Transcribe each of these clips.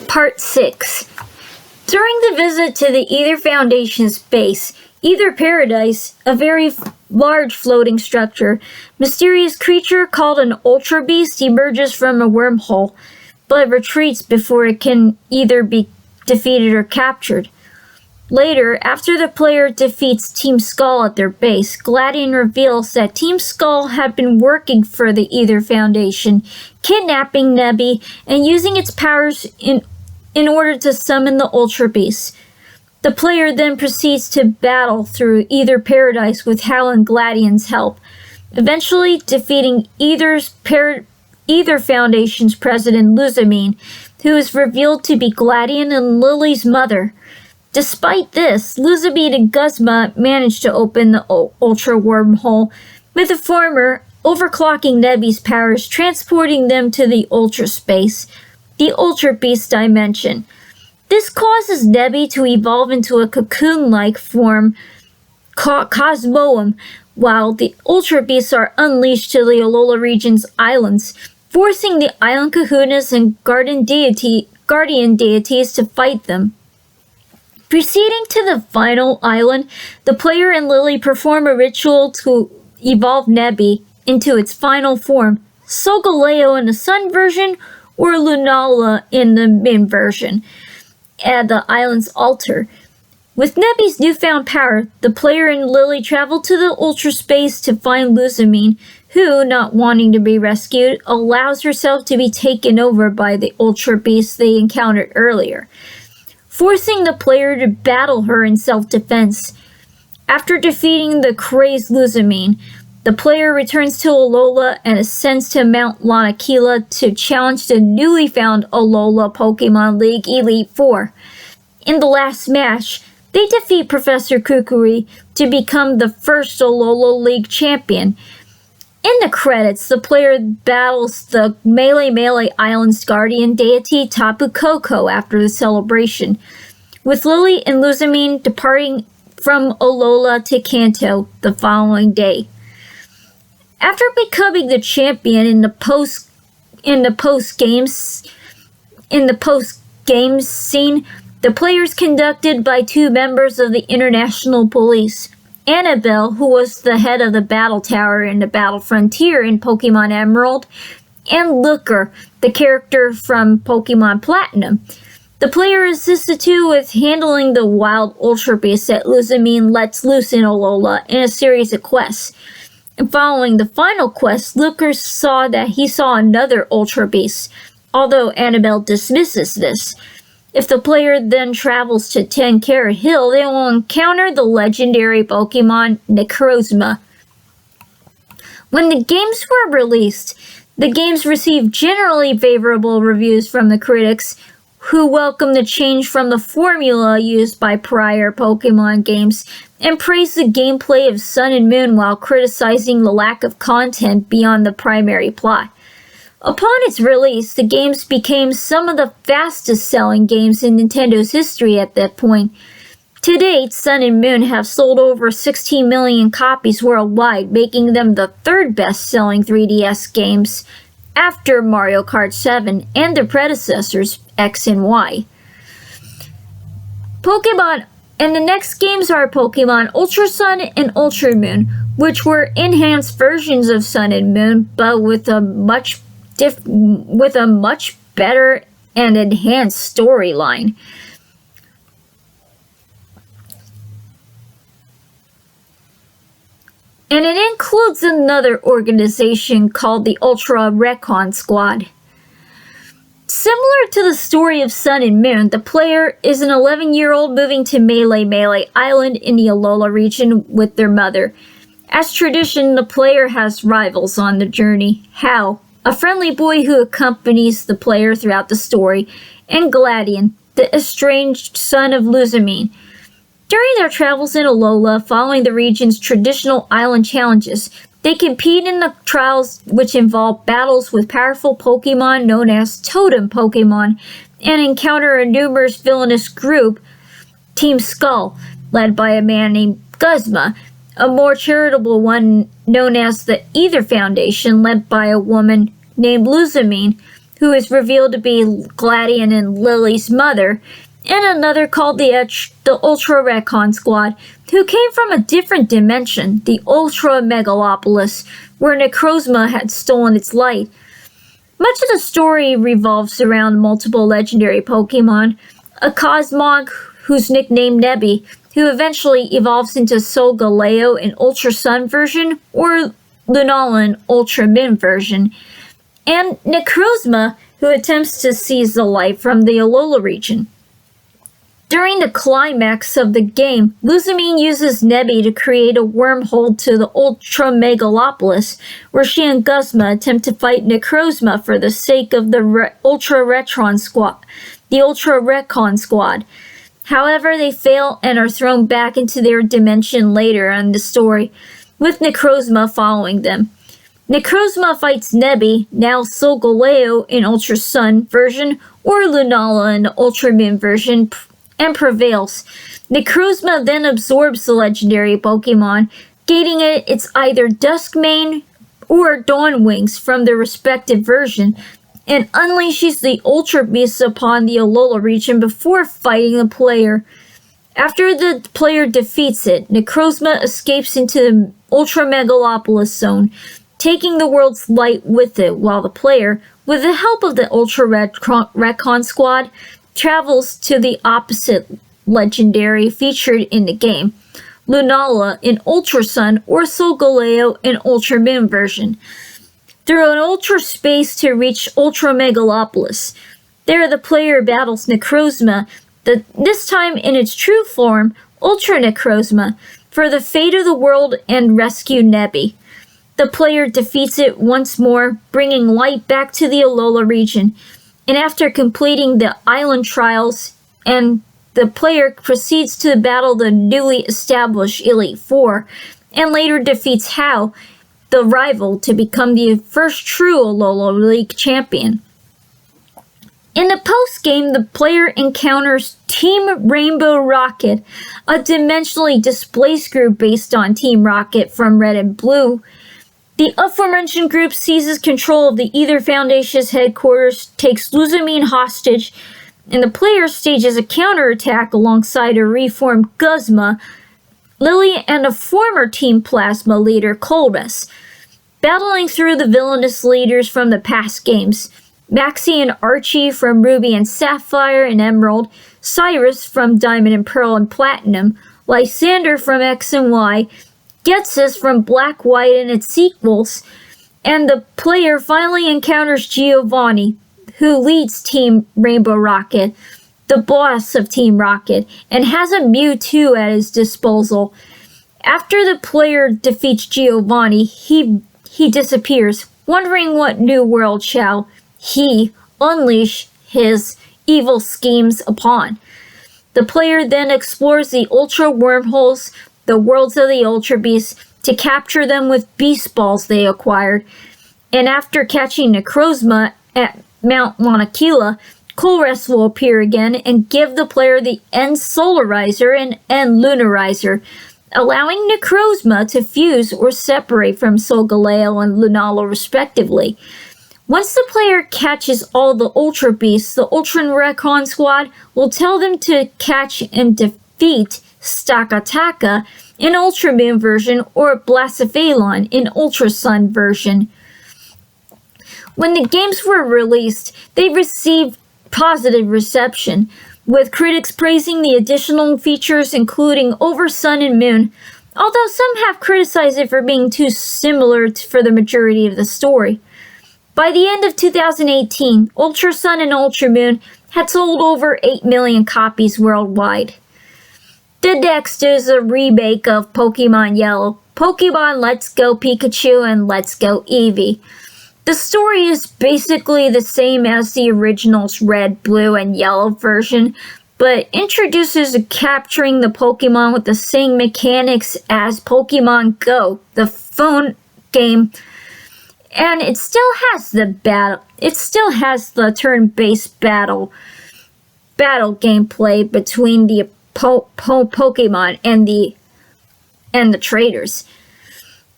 Part 6. During the visit to the Ether Foundation's base, Ether Paradise, a very large floating structure, mysterious creature called an Ultra Beast emerges from a wormhole, but retreats before it can either be defeated or captured. Later, after the player defeats Team Skull at their base, Gladian reveals that Team Skull had been working for the Ether Foundation, kidnapping Nebby and using its powers in order to summon the Ultra Beast. The player then proceeds to battle through Ether Paradise with Hal and Gladian's help, eventually defeating Ether Foundation's president Luzamine, who is revealed to be Gladian and Lily's mother. Despite this, Luzamine and Guzma manage to open the Ultra wormhole, with the former overclocking Nebby's powers, transporting them to the Ultra space, the Ultra Beast dimension. This causes Nebby to evolve into a cocoon-like form, Cosmoem, while the Ultra Beasts are unleashed to the Alola region's islands, forcing the island kahunas and guardian deities to fight them. Proceeding to the final island, the player and Lily perform a ritual to evolve Nebby into its final form, Solgaleo in the Sun version or Lunala in the Min version, at the island's altar. With Nebby's newfound power, the player and Lily travel to the Ultra space to find Luzamine, who, not wanting to be rescued, allows herself to be taken over by the Ultra Beast they encountered earlier, forcing the player to battle her in self-defense. After defeating the crazed Luzamine, the player returns to Alola and ascends to Mount Lanakila to challenge the newly found Alola Pokemon League Elite Four. In the last match, they defeat Professor Kukui to become the first Alola League champion. In the credits, the player battles the Melee Island's guardian deity Tapu Koko after the celebration, with Lily and Luzamine departing from Alola to Kanto the following day. After becoming the champion in the post games scene, the player is conducted by two members of the International Police. Annabelle, who was the head of the Battle Tower in the Battle Frontier in Pokemon Emerald, and Looker, the character from Pokemon Platinum. The player assists the two with handling the wild Ultra Beast that Luzamine lets loose in Alola in a series of quests. And following the final quest, Looker saw that he saw another Ultra Beast, although Annabelle dismisses this. If the player then travels to 10 Carat Hill, they will encounter the legendary Pokemon Necrozma. When the games were released, the games received generally favorable reviews from the critics, who welcomed the change from the formula used by prior Pokemon games and praised the gameplay of Sun and Moon while criticizing the lack of content beyond the primary plot. Upon its release, the games became some of the fastest-selling games in Nintendo's history at that point. To date, Sun and Moon have sold over 16 million copies worldwide, making them the third best-selling 3DS games after Mario Kart 7 and their predecessors, X and Y. And the next games are Pokemon Ultra Sun and Ultra Moon, which were enhanced versions of Sun and Moon, but with a much better and enhanced storyline. And it includes another organization called the Ultra Recon Squad. Similar to the story of Sun and Moon, the player is an 11-year-old moving to Melee Island in the Alola region with their mother. As tradition, the player has rivals on the journey: Hal, a friendly boy who accompanies the player throughout the story, and Gladian, the estranged son of Luzamine. During their travels in Alola, following the region's traditional island challenges, they compete in the trials which involve battles with powerful Pokemon known as Totem Pokemon, and encounter a numerous villainous group, Team Skull, led by a man named Guzma, a more charitable one known as the Ether Foundation, led by a woman named Luzamine, who is revealed to be Gladian and Lily's mother, and another called the Ultra Recon Squad, who came from a different dimension, the Ultra Megalopolis, where Necrozma had stolen its light. Much of the story revolves around multiple legendary Pokemon, a Cosmog who's nicknamed Nebby, who eventually evolves into Solgaleo in Ultra Sun version, or Lunala in Ultra Min version, and Necrozma, who attempts to seize the light from the Alola region. During the climax of the game, Luzamine uses Nebby to create a wormhole to the Ultra Megalopolis, where she and Guzma attempt to fight Necrozma for the sake of the Ultra Recon Squad. However, they fail and are thrown back into their dimension later in the story, with Necrozma following them. Necrozma fights Nebby, now Solgaleo in Ultra Sun version, or Lunala in the Ultra Min version, and prevails. Necrozma then absorbs the legendary Pokemon, gaining its either Duskmane or Dawn Wings from their respective version, and unleashes the Ultra Beasts upon the Alola region before fighting the player. After the player defeats it, Necrozma escapes into the Ultra Megalopolis zone, taking the world's light with it, while the player, with the help of the Ultra Recon Squad, travels to the opposite legendary featured in the game, Lunala in Ultra Sun or Solgaleo in Ultra Min version, through an ultra space to reach Ultra Megalopolis. There the player battles Necrozma, this time in its true form, Ultra Necrozma, for the fate of the world and rescue Nebby. The player defeats it once more, bringing light back to the Alola region, and after completing the island trials, and the player proceeds to battle the newly established Elite Four, and later defeats Hau, the rival, to become the first true Alola League champion. In the post-game, the player encounters Team Rainbow Rocket, a dimensionally displaced group based on Team Rocket from Red and Blue. The aforementioned group seizes control of the Ether Foundation's headquarters, takes Luzamine hostage, and the player stages a counterattack alongside a reformed Guzma, Lily, and a former Team Plasma leader, Colress, battling through the villainous leaders from the past games. Maxie and Archie from Ruby and Sapphire and Emerald, Cyrus from Diamond and Pearl and Platinum, Lysander from X and Y, Ghetsis from Black, White, and its sequels, and the player finally encounters Giovanni, who leads Team Rainbow Rocket, the boss of Team Rocket, and has a Mewtwo at his disposal. After the player defeats Giovanni, he disappears, wondering what new world shall he unleash his evil schemes upon. The player then explores the Ultra Wormholes, the worlds of the Ultra Beasts, to capture them with Beast Balls they acquired, and after catching Necrozma at Mount Monokila, Colress will appear again and give the player the End Solarizer and End Lunarizer, allowing Necrozma to fuse or separate from Solgaleo and Lunala respectively. Once the player catches all the Ultra Beasts, the Ultra Recon Squad will tell them to catch and defeat Stakataka in Ultra Moon version or Blacephalon in Ultra Sun version. When the games were released, they received positive reception, with critics praising the additional features including over Sun and Moon, although some have criticized it for being too similar for the majority of the story. By the end of 2018, Ultra Sun and Ultra Moon had sold over 8 million copies worldwide. The next is a remake of Pokemon Yellow, Pokemon Let's Go Pikachu and Let's Go Eevee. The story is basically the same as the original's Red, Blue, and Yellow version, but introduces capturing the Pokemon with the same mechanics as Pokemon Go, the phone game, and it still has the turn-based battle gameplay between the Pokemon and the traders.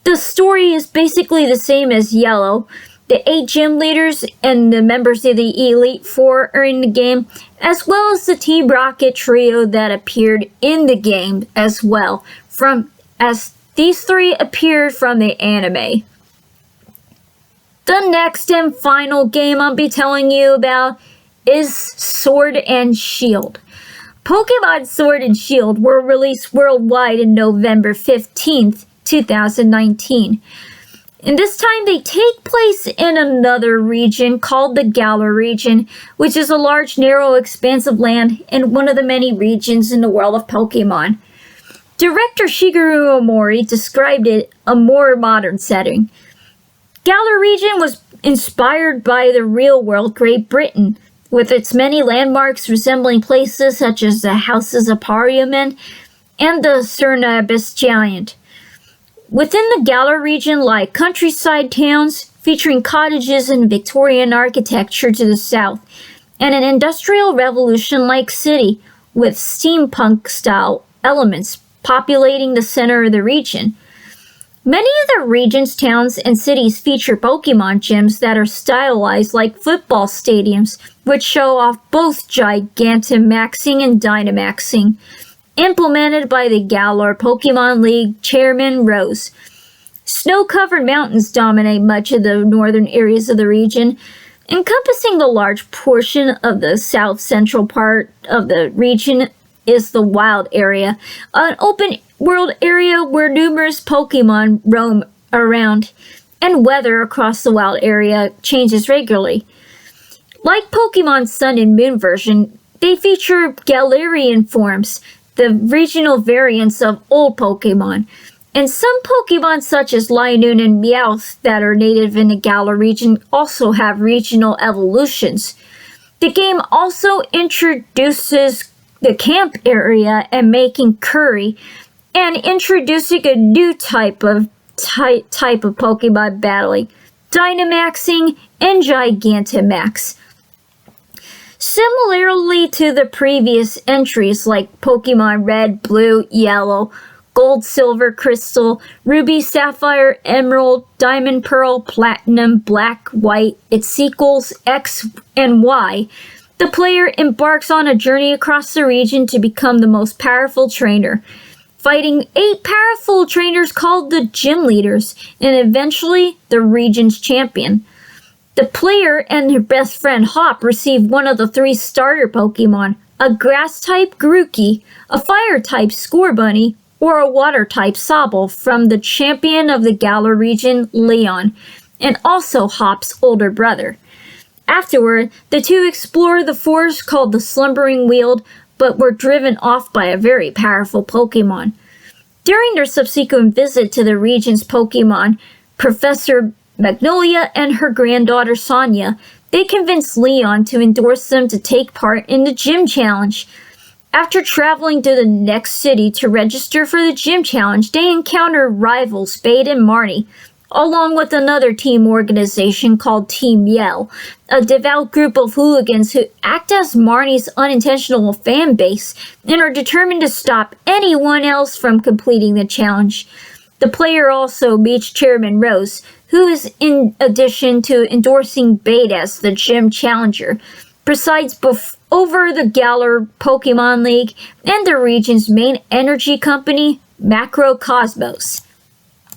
The story is basically the same as Yellow. The 8 gym leaders and the members of the Elite Four are in the game, as well as the Team Rocket trio that appeared in the game as well, as these 3 appeared from the anime. The next and final game I'll be telling you about is Sword and Shield. Pokemon Sword and Shield were released worldwide in November 15th, 2019. And this time they take place in another region called the Galar region, which is a large, narrow, expansive land and one of the many regions in the world of Pokemon. Director Shigeru Omori described it a more modern setting. Galar region was inspired by the real-world Great Britain, with its many landmarks resembling places such as the Houses of Parliament and the Cernabis Giant. Within the Galar region lie countryside towns featuring cottages and Victorian architecture to the south, and an Industrial Revolution-like city with steampunk-style elements populating the center of the region. Many of the region's towns and cities feature Pokemon gyms that are stylized like football stadiums, which show off both Gigantamaxing and Dynamaxing, implemented by the Galar Pokemon League Chairman Rose. Snow-covered mountains dominate much of the northern areas of the region, encompassing the large portion of the south-central part of the region is the Wild Area, an open world area where numerous Pokemon roam around, and weather across the wild area changes regularly. Like Pokemon Sun and Moon version, they feature Galarian forms, the regional variants of old Pokemon, and some Pokemon such as Linoone and Meowth that are native in the Galar region also have regional evolutions. The game also introduces the camp area and making curry, and introducing a new type of Pokemon battling, Dynamaxing and Gigantamax. Similarly to the previous entries like Pokemon Red, Blue, Yellow, Gold, Silver, Crystal, Ruby, Sapphire, Emerald, Diamond, Pearl, Platinum, Black, White, its sequels X and Y, the player embarks on a journey across the region to become the most powerful trainer, fighting 8 powerful trainers called the Gym Leaders, and eventually the region's champion. The player and her best friend Hop receive one of the 3 starter Pokemon, a Grass-type Grookey, a Fire-type Scorbunny, or a Water-type Sobble from the champion of the Galar region, Leon, and also Hop's older brother. Afterward, the 2 explore the forest called the Slumbering Weald, but were driven off by a very powerful Pokemon. During their subsequent visit to the region's Pokemon, Professor Magnolia and her granddaughter Sonia, they convince Leon to endorse them to take part in the Gym Challenge. After traveling to the next city to register for the Gym Challenge, they encounter rivals Spade and Marnie, along with another team organization called Team Yell, a devout group of hooligans who act as Marnie's unintentional fan base and are determined to stop anyone else from completing the challenge. The player also meets Chairman Rose, who is, in addition to endorsing Bait as the gym challenger, presides over the Galar Pokemon League and the region's main energy company, Macrocosmos.